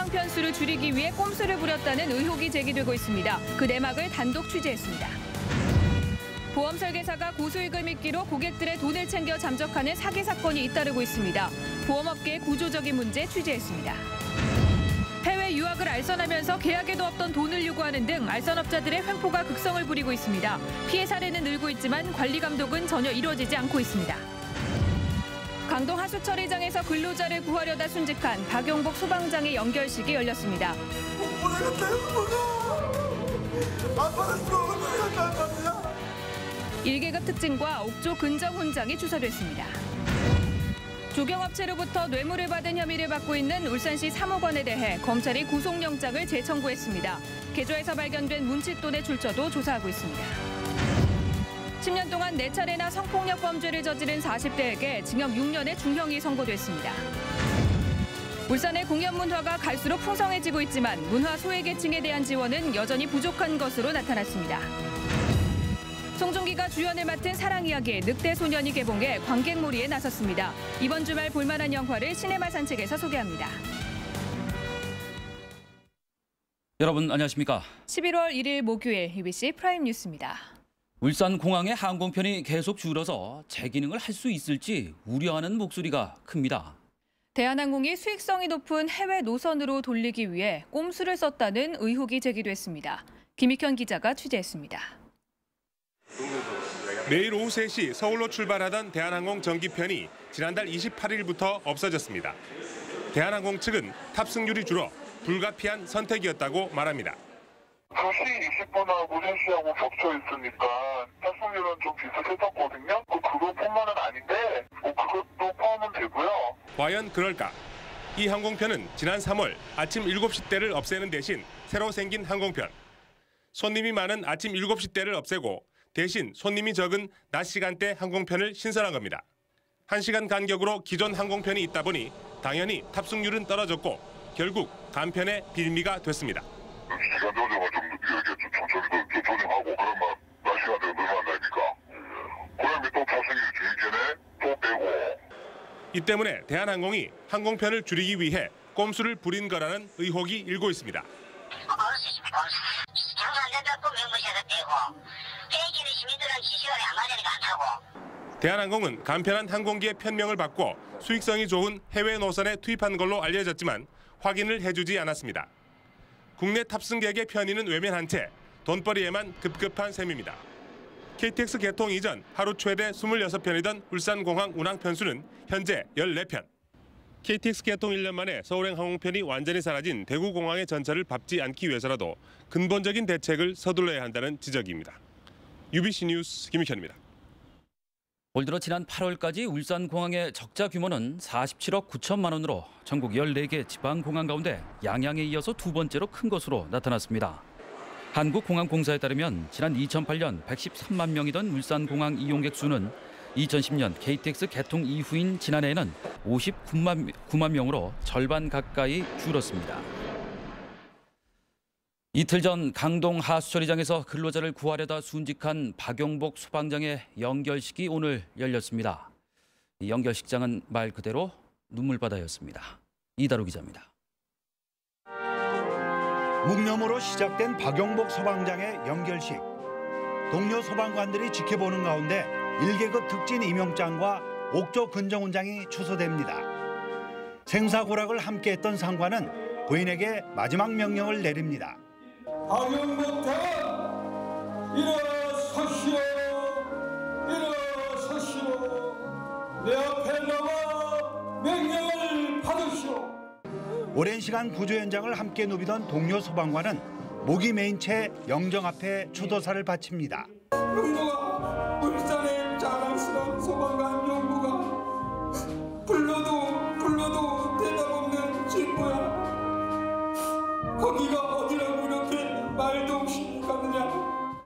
운항 편수를 줄이기 위해 꼼수를 부렸다는 의혹이 제기되고 있습니다. 그 내막을 단독 취재했습니다. 보험 설계사가 고수익을 미끼로 고객들의 돈을 챙겨 잠적하는 사기 사건이 잇따르고 있습니다. 보험업계의 구조적인 문제 취재했습니다. 해외 유학을 알선하면서 계약에도 없던 돈을 요구하는 등 알선업자들의 횡포가 극성을 부리고 있습니다. 피해 사례는 늘고 있지만 관리 감독은 전혀 이루어지지 않고 있습니다. 강동 하수처리장에서 근로자를 구하려다 순직한 박용복 소방장의 연결식이 열렸습니다. 일개급 특징과 옥조 근정 훈장이 주사됐습니다. 조경업체로부터 뇌물을 받은 혐의를 받고 있는 울산시 사무관에 대해 검찰이 구속영장을 재청구했습니다. 개조에서 발견된 문칫돈의 출처도 조사하고 있습니다. 10년 동안 4차례나 성폭력 범죄를 저지른 40대에게 징역 6년의 중형이 선고됐습니다. 울산의 공연 문화가 갈수록 풍성해지고 있지만 문화 소외계층에 대한 지원은 여전히 부족한 것으로 나타났습니다. 송중기가 주연을 맡은 사랑 이야기 늑대 소년이 개봉해 관객몰이에 나섰습니다. 이번 주말 볼만한 영화를 시네마 산책에서 소개합니다. 여러분 안녕하십니까? 11월 1일 목요일 EBC 프라임 뉴스입니다. 울산공항의 항공편이 계속 줄어서 재기능을 할 수 있을지 우려하는 목소리가 큽니다. 대한항공이 수익성이 높은 해외 노선으로 돌리기 위해 꼼수를 썼다는 의혹이 제기됐습니다. 김익현 기자가 취재했습니다. 내일 오후 3시 서울로 출발하던 대한항공 정기편이 지난달 28일부터 없어졌습니다. 대한항공 측은 탑승률이 줄어 불가피한 선택이었다고 말합니다. 2시 20분하고 3시하고 겹쳐 있으니까 탑승률은 좀 비슷했었거든요. 그것뿐만은 아닌데 그것도 포함은 되고요. 과연 그럴까? 이 항공편은 지난 3월 아침 7시 대를 없애는 대신 새로 생긴 항공편. 손님이 많은 아침 7시 대를 없애고 대신 손님이 적은 낮 시간대 항공편을 신설한 겁니다. 1시간 간격으로 기존 항공편이 있다 보니 당연히 탑승률은 떨어졌고 결국 간편의 빌미가 됐습니다. 시간 조정을 좀 늦게 천천히 조정하고 그러면 낮 시간대가 늘어난다니까. 그러면 또 탑승률이 줄이겠네. 또 빼고. 이 때문에 대한항공이 항공편을 줄이기 위해 꼼수를 부린 거라는 의혹이 일고 있습니다. 장사 안 된다고 명분에서 빼고 빼기는 시민들은 지시간에 안 맞으니까 안 타고. 대한항공은 간편한 항공기의 편명을 바꿔 수익성이 좋은 해외 노선에 투입한 걸로 알려졌지만 확인을 해주지 않았습니다. 국내 탑승객의 편의는 외면한 채 돈벌이에만 급급한 셈입니다. KTX 개통 이전 하루 최대 26편이던 울산공항 운항 편수는 현재 14편. KTX 개통 1년 만에 서울행 항공편이 완전히 사라진 대구공항의 전철을 밟지 않기 위해서라도 근본적인 대책을 서둘러야 한다는 지적입니다. UBC 뉴스 김익현입니다. 올 들어 지난 8월까지 울산공항의 적자 규모는 47억 9천만 원으로 전국 14개 지방공항 가운데 양양에 이어서 두 번째로 큰 것으로 나타났습니다. 한국공항공사에 따르면 지난 2008년 113만 명이던 울산공항 이용객 수는 2010년 KTX 개통 이후인 지난해에는 59만 명으로 절반 가까이 줄었습니다. 이틀 전 강동 하수처리장에서 근로자를 구하려다 순직한 박용복 소방장의 연결식이 오늘 열렸습니다. 이 연결식장은 말 그대로 눈물바다였습니다. 이다루 기자입니다. 묵념으로 시작된 박용복 소방장의 연결식. 동료 소방관들이 지켜보는 가운데 1계급 특진 임용장과 옥조 근정훈장이 추서됩니다. 생사고락을 함께했던 상관은 부인에게 마지막 명령을 내립니다. 박용복 대원 일어서시오. 일어서시오. 내 앞에 나와 명령을 받으시오. 오랜 시간 구조 현장을 함께 누비던 동료 소방관은 목이 메인 채 영정 앞에 추도사를 바칩니다. 용구가 울산의 자랑스러운 소방관 용구가 불러도 대답 없는 친구야. 거기가 어디라고 이렇게 말도 없이 가느냐.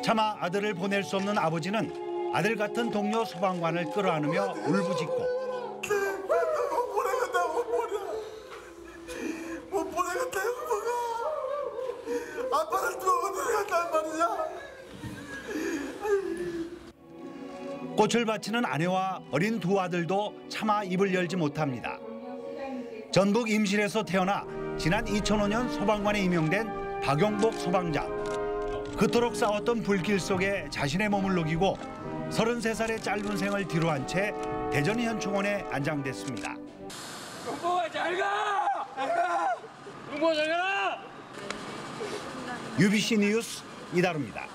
차마 아들을 보낼 수 없는 아버지는 아들 같은 동료 소방관을 끌어안으며 울부짖고 못 보내겠다 형부가. 아빠를 또 어디 갔단 말이야. 꽃을 바치는 아내와 어린 두 아들도 차마 입을 열지 못합니다. 전북 임실에서 태어나 지난 2005년 소방관에 임명된 박용복 소방장. 그토록 싸웠던 불길 속에 자신의 몸을 녹이고 33살의 짧은 생을 뒤로한 채 대전 현충원에 안장됐습니다. 용복아 잘 가! 잘 가! 용복아 잘 가라! UBC 뉴스 이다루입니다.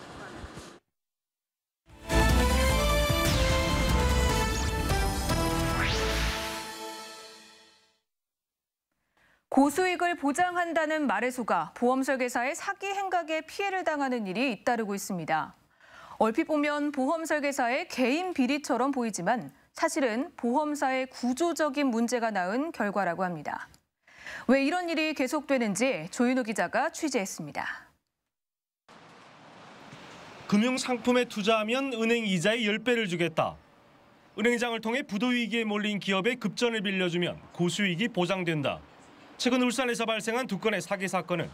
고수익을 보장한다는 말에 속아 보험 설계사의 사기 행각에 피해를 당하는 일이 잇따르고 있습니다. 얼핏 보면 보험 설계사의 개인 비리처럼 보이지만 사실은 보험사의 구조적인 문제가 낳은 결과라고 합니다. 왜 이런 일이 계속되는지 조윤호 기자가 취재했습니다. 금융상품에 투자하면 은행 이자의 10배를 주겠다. 은행장을 통해 부도위기에 몰린 기업에 급전을 빌려주면 고수익이 보장된다. 최근 울산에서 발생한 2건의 사기 사건은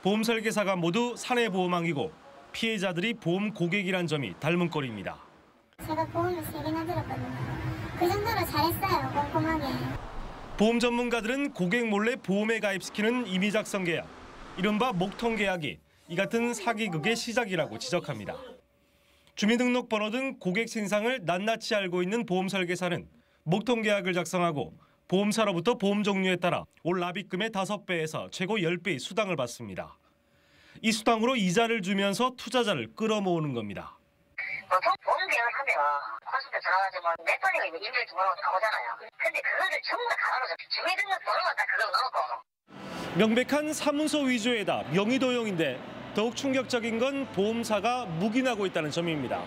보험 설계사가 모두 사내보험왕이고 피해자들이 보험 고객이란 점이 닮은 꼴입니다. 제가 보험을 3개나 들었거든요. 그 정도로 잘했어요, 꼼꼼하게. 보험 전문가들은 고객 몰래 보험에 가입시키는 임의 작성 계약, 이른바 목통 계약이 이 같은 사기극의 시작이라고 지적합니다. 주민등록번호 등 고객 신상을 낱낱이 알고 있는 보험 설계사는 목통 계약을 작성하고 보험사로부터 보험 종류에 따라 올 납입금의 5배에서 최고 10배의 수당을 받습니다. 이 수당으로 이자를 주면서 투자자를 끌어모으는 겁니다. 보통 보험 계약을 하면 콘서트 전화가지고 몇 번이고 인별 등록으로 나오잖아요. 근데 그거를 전부 다 가로서 주민등록번호만 딱 그걸 넣고. 명백한 사문서 위조에다 명의도용인데 더욱 충격적인 건 보험사가 묵인하고 있다는 점입니다.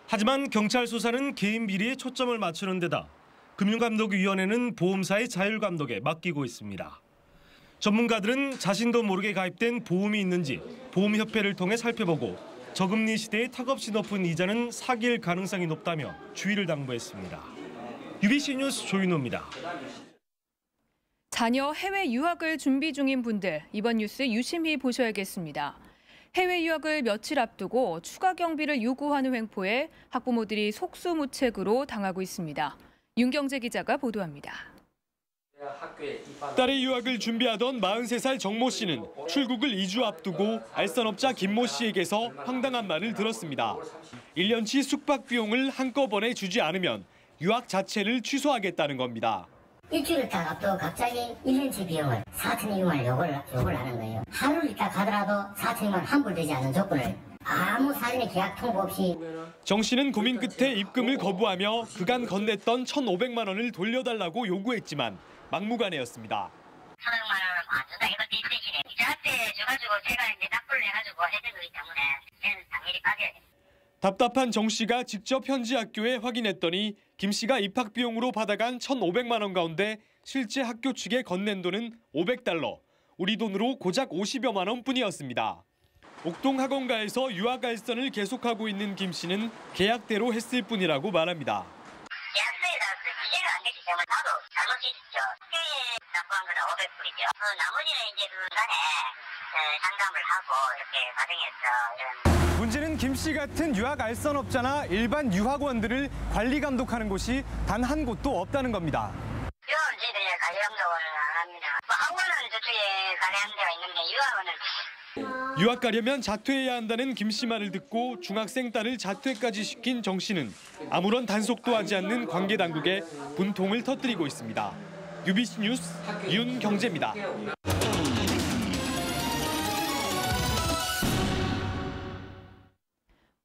하지만 경찰 수사는 개인 비리에 초점을 맞추는 데다 금융감독위원회는 보험사의 자율감독에 맡기고 있습니다. 전문가들은 자신도 모르게 가입된 보험이 있는지 보험협회를 통해 살펴보고 저금리 시대에 턱없이 높은 이자는 사기일 가능성이 높다며 주의를 당부했습니다. UBC 뉴스 조윤호입니다. 자녀 해외 유학을 준비 중인 분들, 이번 뉴스 유심히 보셔야겠습니다. 해외 유학을 며칠 앞두고 추가 경비를 요구하는 횡포에 학부모들이 속수무책으로 당하고 있습니다. 윤경재 기자가 보도합니다. 딸의 유학을 준비하던 43살 정모 씨는 출국을 2주 앞두고 알선업자 김모 씨에게서 황당한 말을 들었습니다. 1년치 숙박 비용을 한꺼번에 주지 않으면 유학 자체를 취소하겠다는 겁니다. 일주일을 딱 앞두고 갑자기 1년치 비용을 4,200만 원 요구를 하는 거예요. 하루를 있다 가더라도 4,200만 원 환불되지 않는 조건을 아무 사전에 계약 통보 없이. 정 씨는 고민 끝에 입금을 거부하며 그간 건넸던 1,500만 원을 돌려달라고 요구했지만 막무가내였습니다. 1,500만 원은 안 준다. 이거 대신에 저한테 줘가지고 제가 이제 납부를 해가지고 해준 거기 때문에 저는 당연히 빠져야 됩니다. 답답한 정 씨가 직접 현지 학교에 확인했더니 김 씨가 입학 비용으로 받아간 1,500만 원 가운데 실제 학교 측에 건넨 돈은 $500, 우리 돈으로 고작 50여만 원뿐이었습니다. 옥동 학원가에서 유학 알선을 계속하고 있는 김 씨는 계약대로 했을 뿐이라고 말합니다. 계약서에 다 이해가 안 되기 때문에 나도 잘못이 있죠. 학교에 납부한 거는 500불이죠. 나머지는 이제 그간에 상담을 하고 이렇게 과정에서 이런. 문제는 김 씨 같은 유학 알선업자나 일반 유학원들을 관리 감독하는 곳이 단 한 곳도 없다는 겁니다. 유학은 저희들이 관리 감독을 안 합니다. 학원은 저쪽에 관리하는 데가 있는데 유학원은. 유학 가려면 자퇴해야 한다는 김 씨 말을 듣고 중학생 딸을 자퇴까지 시킨 정 씨는 아무런 단속도 하지 않는 관계 당국에 분통을 터뜨리고 있습니다. UBC 뉴스 윤경재입니다.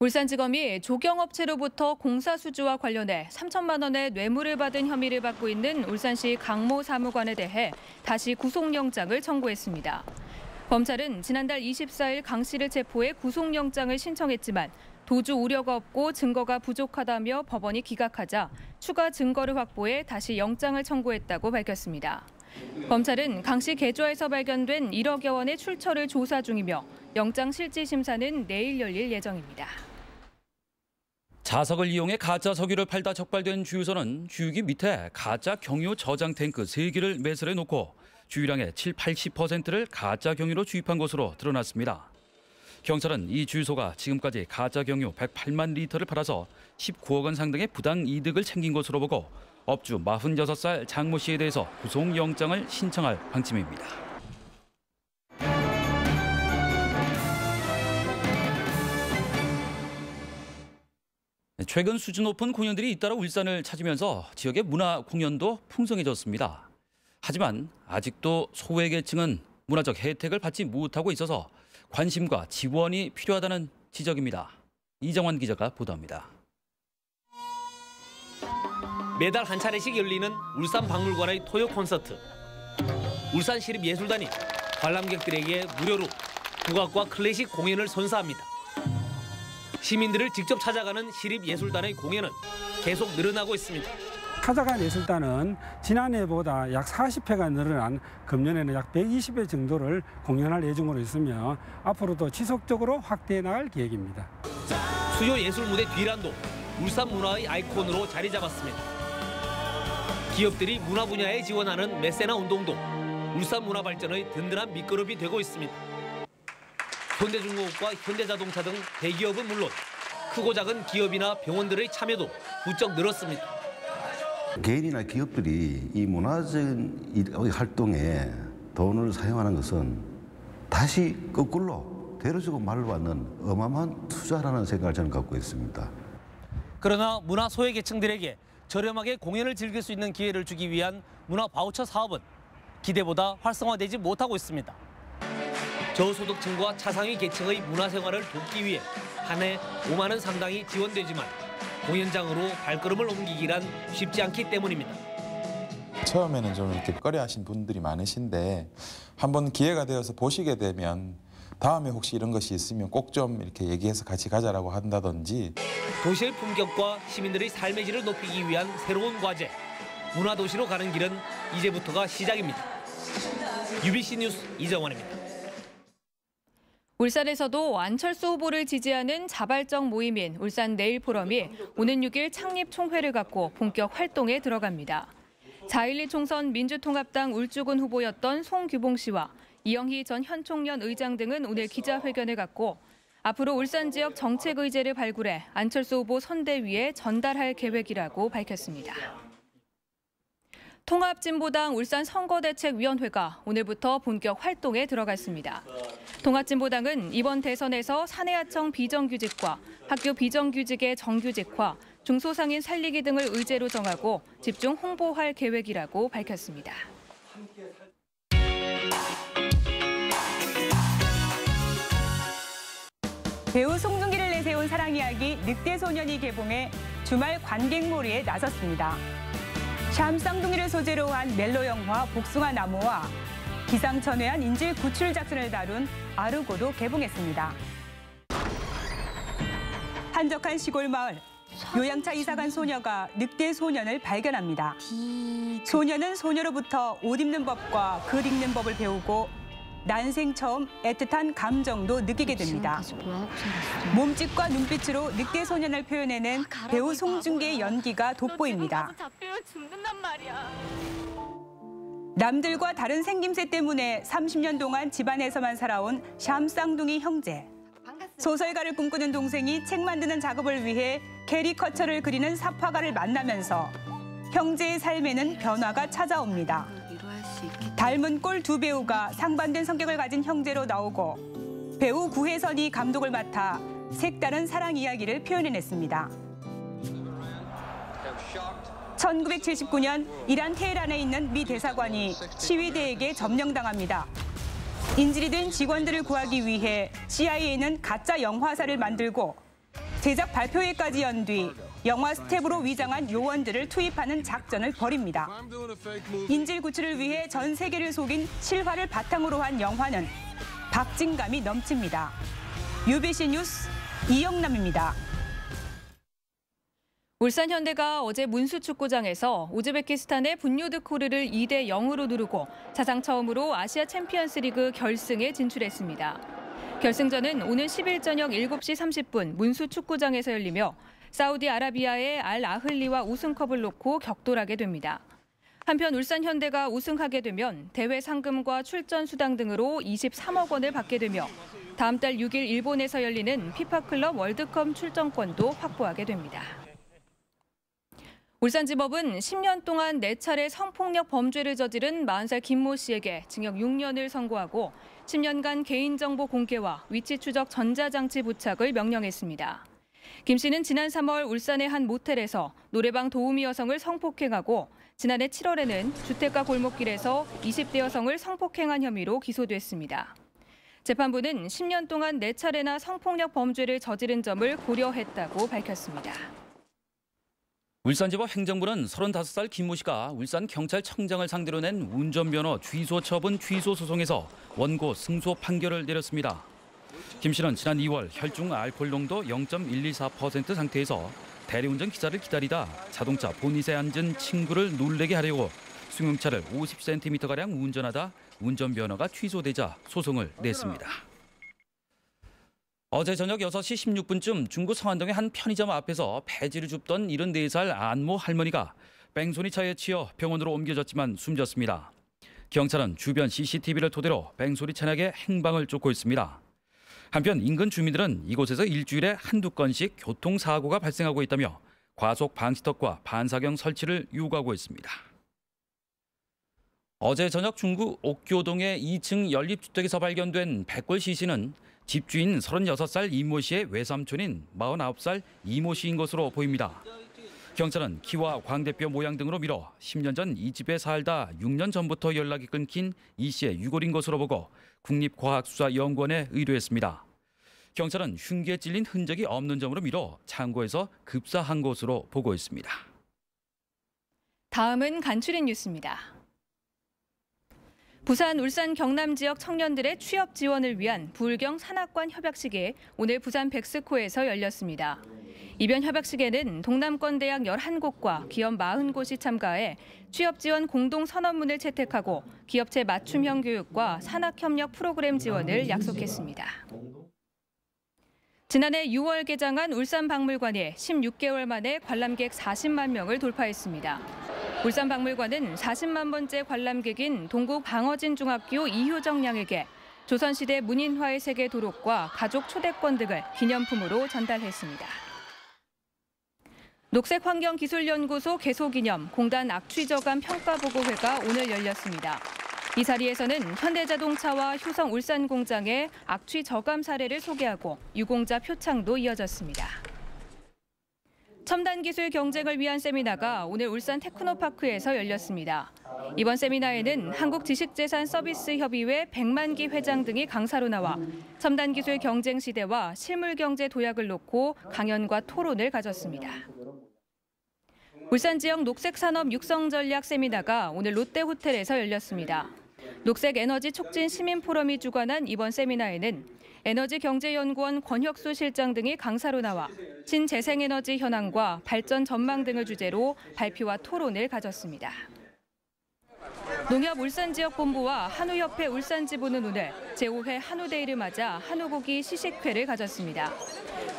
울산지검이 조경업체로부터 공사수주와 관련해 3천만 원의 뇌물을 받은 혐의를 받고 있는 울산시 강모 사무관에 대해 다시 구속영장을 청구했습니다. 검찰은 지난달 24일 강 씨를 체포해 구속영장을 신청했지만 도주 우려가 없고 증거가 부족하다며 법원이 기각하자 추가 증거를 확보해 다시 영장을 청구했다고 밝혔습니다. 검찰은 강 씨 계좌에서 발견된 1억여 원의 출처를 조사 중이며 영장 실질 심사는 내일 열릴 예정입니다. 자석을 이용해 가짜 석유를 팔다 적발된 주유소는 주유기 밑에 가짜 경유 저장 탱크 3개를 매설해 놓고 주유량의 70-80%를 가짜 경유로 주입한 것으로 드러났습니다. 경찰은 이 주유소가 지금까지 가짜 경유 108만 리터를 팔아서 19억 원 상당의 부당 이득을 챙긴 것으로 보고 업주 46살 장모 씨에 대해서 구속영장을 신청할 방침입니다. 최근 수준 높은 공연들이 잇따라 울산을 찾으면서 지역의 문화 공연도 풍성해졌습니다. 하지만 아직도 소외계층은 문화적 혜택을 받지 못하고 있어서 관심과 지원이 필요하다는 지적입니다. 이정환 기자가 보도합니다. 매달 한 차례씩 열리는 울산박물관의 토요 콘서트. 울산시립예술단이 관람객들에게 무료로 국악과 클래식 공연을 선사합니다. 시민들을 직접 찾아가는 시립예술단의 공연은 계속 늘어나고 있습니다. 찾아간 예술단은 지난해보다 약 40회가 늘어난 금년에는 약 120회 정도를 공연할 예정으로 있으며 앞으로도 지속적으로 확대해 나갈 계획입니다. 수요 예술 무대 뒤란도 울산 문화의 아이콘으로 자리 잡았습니다. 기업들이 문화 분야에 지원하는 메세나 운동도 울산 문화 발전의 든든한 밑거름이 되고 있습니다. 현대중공업과 현대자동차 등 대기업은 물론 크고 작은 기업이나 병원들의 참여도 부쩍 늘었습니다. 개인이나 기업들이 이 문화적인 활동에 돈을 사용하는 것은 다시 거꾸로 대로주고 말로 받는 어마어마한 투자라는 생각을 저는 갖고 있습니다. 그러나 문화 소외계층들에게 저렴하게 공연을 즐길 수 있는 기회를 주기 위한 문화 바우처 사업은 기대보다 활성화되지 못하고 있습니다. 저소득층과 차상위 계층의 문화생활을 돕기 위해 한 해 5만 원 상당이 지원되지만 공연장으로 발걸음을 옮기기란 쉽지 않기 때문입니다. 처음에는 좀 이렇게 꺼려하신 분들이 많으신데 한번 기회가 되어서 보시게 되면 다음에 혹시 이런 것이 있으면 꼭 좀 이렇게 얘기해서 같이 가자라고 한다든지. 도시의 품격과 시민들의 삶의 질을 높이기 위한 새로운 과제, 문화도시로 가는 길은 이제부터가 시작입니다. UBC 뉴스 이정원입니다. 울산에서도 안철수 후보를 지지하는 자발적 모임인 울산 내일 포럼이 오는 6일 창립 총회를 갖고 본격 활동에 들어갑니다. 4.12 총선 민주통합당 울주군 후보였던 송규봉 씨와 이영희 전 현총련 의장 등은 오늘 기자회견을 갖고 앞으로 울산 지역 정책 의제를 발굴해 안철수 후보 선대위에 전달할 계획이라고 밝혔습니다. 통합진보당 울산 선거대책위원회가 오늘부터 본격 활동에 들어갔습니다. 통합진보당은 이번 대선에서 사내하청 비정규직과 학교 비정규직의 정규직화, 중소상인 살리기 등을 의제로 정하고 집중 홍보할 계획이라고 밝혔습니다. 배우 송중기를 내세운 사랑 이야기 늑대소년이 개봉해 주말 관객몰이에 나섰습니다. 샴쌍둥이를 소재로 한 멜로 영화 복숭아 나무와 기상천외한 인질 구출 작전을 다룬 아르고도 개봉했습니다. 한적한 시골 마을, 요양차 이사간 소녀가 늑대 소년을 발견합니다. 소녀는 소녀로부터 옷 입는 법과 글 읽는 법을 배우고 난생 처음 애틋한 감정도 느끼게 됩니다. 몸짓과 눈빛으로 늑대 소년을 표현해낸 배우 송중기의 연기가 돋보입니다. 남들과 다른 생김새 때문에 30년 동안 집안에서만 살아온 샴쌍둥이 형제. 소설가를 꿈꾸는 동생이 책 만드는 작업을 위해 캐리커처를 그리는 삽화가를 만나면서 형제의 삶에는 변화가 찾아옵니다. 닮은 꼴 두 배우가 상반된 성격을 가진 형제로 나오고 배우 구혜선이 감독을 맡아 색다른 사랑 이야기를 표현해냈습니다. 1979년 이란 테헤란에 있는 미 대사관이 시위대에게 점령당합니다. 인질이 된 직원들을 구하기 위해 CIA는 가짜 영화사를 만들고 제작 발표회까지 연 뒤 영화 스텝으로 위장한 요원들을 투입하는 작전을 벌입니다. 인질 구출을 위해 전 세계를 속인 실화를 바탕으로 한 영화는 박진감이 넘칩니다. UBC 뉴스 이영남입니다. 울산 현대가 어제 문수축구장에서 우즈베키스탄의 분유드코르를 2대 0으로 누르고 사상 처음으로 아시아 챔피언스 리그 결승에 진출했습니다. 결승전은 오늘 10일 저녁 7시 30분 문수축구장에서 열리며 사우디아라비아의 알 아흘리와 우승컵을 놓고 격돌하게 됩니다. 한편 울산 현대가 우승하게 되면 대회 상금과 출전 수당 등으로 23억 원을 받게 되며 다음 달 6일 일본에서 열리는 피파클럽 월드컵 출전권도 확보하게 됩니다. 울산지법은 10년 동안 4차례 성폭력 범죄를 저지른 40살 김모 씨에게 징역 6년을 선고하고 10년간 개인정보 공개와 위치 추적 전자장치 부착을 명령했습니다. 김 씨는 지난 3월 울산의 한 모텔에서 노래방 도우미 여성을 성폭행하고 지난해 7월에는 주택가 골목길에서 20대 여성을 성폭행한 혐의로 기소됐습니다. 재판부는 10년 동안 4차례나 성폭력 범죄를 저지른 점을 고려했다고 밝혔습니다. 울산지법 행정부는 35살 김모 씨가 울산경찰청장을 상대로 낸 운전면허 취소 처분 취소 소송에서 원고 승소 판결을 내렸습니다. 김 씨는 지난 2월 혈중 알코올 농도 0.124% 상태에서 대리운전 기사를 기다리다 자동차 보닛에 앉은 친구를 놀래게 하려고 승용차를 50cm가량 운전하다 운전면허가 취소되자 소송을 냈습니다. 어제 저녁 6시 16분쯤 중구 성안동의 한 편의점 앞에서 폐지를 줍던 74살 안모 할머니가 뺑소니 차에 치여 병원으로 옮겨졌지만 숨졌습니다. 경찰은 주변 CCTV를 토대로 뺑소니 차량의 행방을 쫓고 있습니다. 한편 인근 주민들은 이곳에서 일주일에 한두 건씩 교통사고가 발생하고 있다며 과속 방지턱과 반사경 설치를 요구하고 있습니다. 어제 저녁 중구 옥교동의 2층 연립주택에서 발견된 백골 시신은 집주인 36살 이모 씨의 외삼촌인 49살 이모 씨인 것으로 보입니다. 경찰은 키와 광대뼈 모양 등으로 미뤄 10년 전 이 집에 살다 6년 전부터 연락이 끊긴 이 씨의 유골인 것으로 보고 국립과학수사연구원에 의뢰했습니다. 경찰은 흉기에 찔린 흔적이 없는 점으로 미뤄 창고에서 급사한 것으로 보고 있습니다. 다음은 간추린 뉴스입니다. 부산, 울산, 경남 지역 청년들의 취업 지원을 위한 부울경 산학관 협약식이 오늘 부산 백스코에서 열렸습니다. 이번 협약식에는 동남권 대학 11곳과 기업 40곳이 참가해 취업 지원 공동 선언문을 채택하고 기업체 맞춤형 교육과 산학협력 프로그램 지원을 약속했습니다. 지난해 6월 개장한 울산박물관이 16개월 만에 관람객 40만 명을 돌파했습니다. 울산박물관은 40만 번째 관람객인 동구 방어진 중학교 이효정 양에게 조선시대 문인화의 세계 도록과 가족 초대권 등을 기념품으로 전달했습니다. 녹색환경기술연구소 개소기념 공단 악취저감 평가보고회가 오늘 열렸습니다. 이 자리에서는 현대자동차와 효성 울산공장의 악취저감 사례를 소개하고 유공자 표창도 이어졌습니다. 첨단 기술 경쟁을 위한 세미나가 오늘 울산 테크노파크에서 열렸습니다. 이번 세미나에는 한국지식재산서비스협의회 100만기 회장 등이 강사로 나와 첨단 기술 경쟁 시대와 실물 경제 도약을 놓고 강연과 토론을 가졌습니다. 울산 지역 녹색산업 육성 전략 세미나가 오늘 롯데호텔에서 열렸습니다. 녹색에너지 촉진 시민포럼이 주관한 이번 세미나에는 에너지경제연구원 권혁수 실장 등이 강사로 나와 신재생에너지 현황과 발전 전망 등을 주제로 발표와 토론을 가졌습니다. 농협 울산지역본부와 한우협회 울산지부는 오늘 제5회 한우데이를 맞아 한우고기 시식회를 가졌습니다.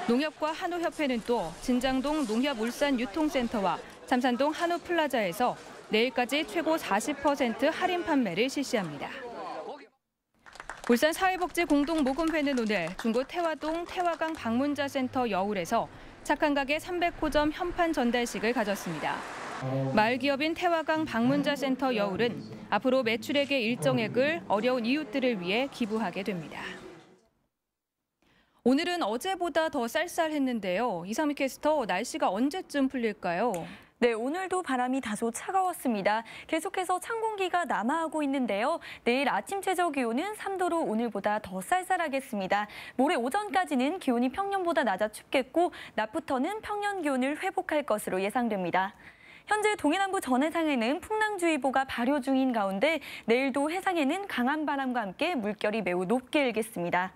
농협과 한우협회는 또 진장동 농협 울산 유통센터와 삼산동 한우플라자에서 내일까지 최고 40% 할인 판매를 실시합니다. 울산 사회복지공동모금회는 오늘 중구 태화동 태화강 방문자센터 여울에서 착한 가게 300호점 현판 전달식을 가졌습니다. 마을기업인 태화강 방문자센터 여울은 앞으로 매출액의 일정액을 어려운 이웃들을 위해 기부하게 됩니다. 오늘은 어제보다 더 쌀쌀했는데요. 이상미 캐스터, 날씨가 언제쯤 풀릴까요? 네, 오늘도 바람이 다소 차가웠습니다. 계속해서 찬 공기가 남하하고 있는데요. 내일 아침 최저 기온은 3도로 오늘보다 더 쌀쌀하겠습니다. 모레 오전까지는 기온이 평년보다 낮아 춥겠고 낮부터는 평년 기온을 회복할 것으로 예상됩니다. 현재 동해남부 전 해상에는 풍랑주의보가 발효 중인 가운데 내일도 해상에는 강한 바람과 함께 물결이 매우 높게 일겠습니다.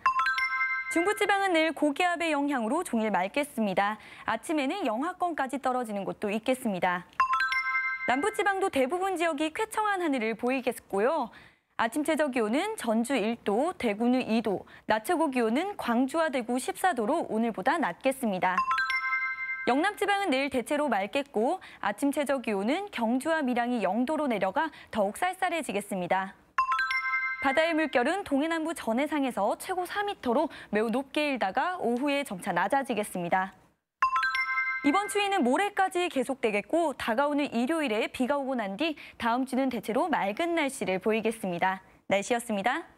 중부지방은 내일 고기압의 영향으로 종일 맑겠습니다. 아침에는 영하권까지 떨어지는 곳도 있겠습니다. 남부지방도 대부분 지역이 쾌청한 하늘을 보이겠고요. 아침 최저 기온은 전주 1도, 대구는 2도, 낮 최고 기온은 광주와 대구 14도로 오늘보다 낮겠습니다. 영남 지방은 내일 대체로 맑겠고 아침 최저 기온은 경주와 밀양이 0도로 내려가 더욱 쌀쌀해지겠습니다. 바다의 물결은 동해남부 전해상에서 최고 4m로 매우 높게 일다가 오후에 점차 낮아지겠습니다. 이번 추위는 모레까지 계속되겠고 다가오는 일요일에 비가 오고 난 뒤 다음 주는 대체로 맑은 날씨를 보이겠습니다. 날씨였습니다.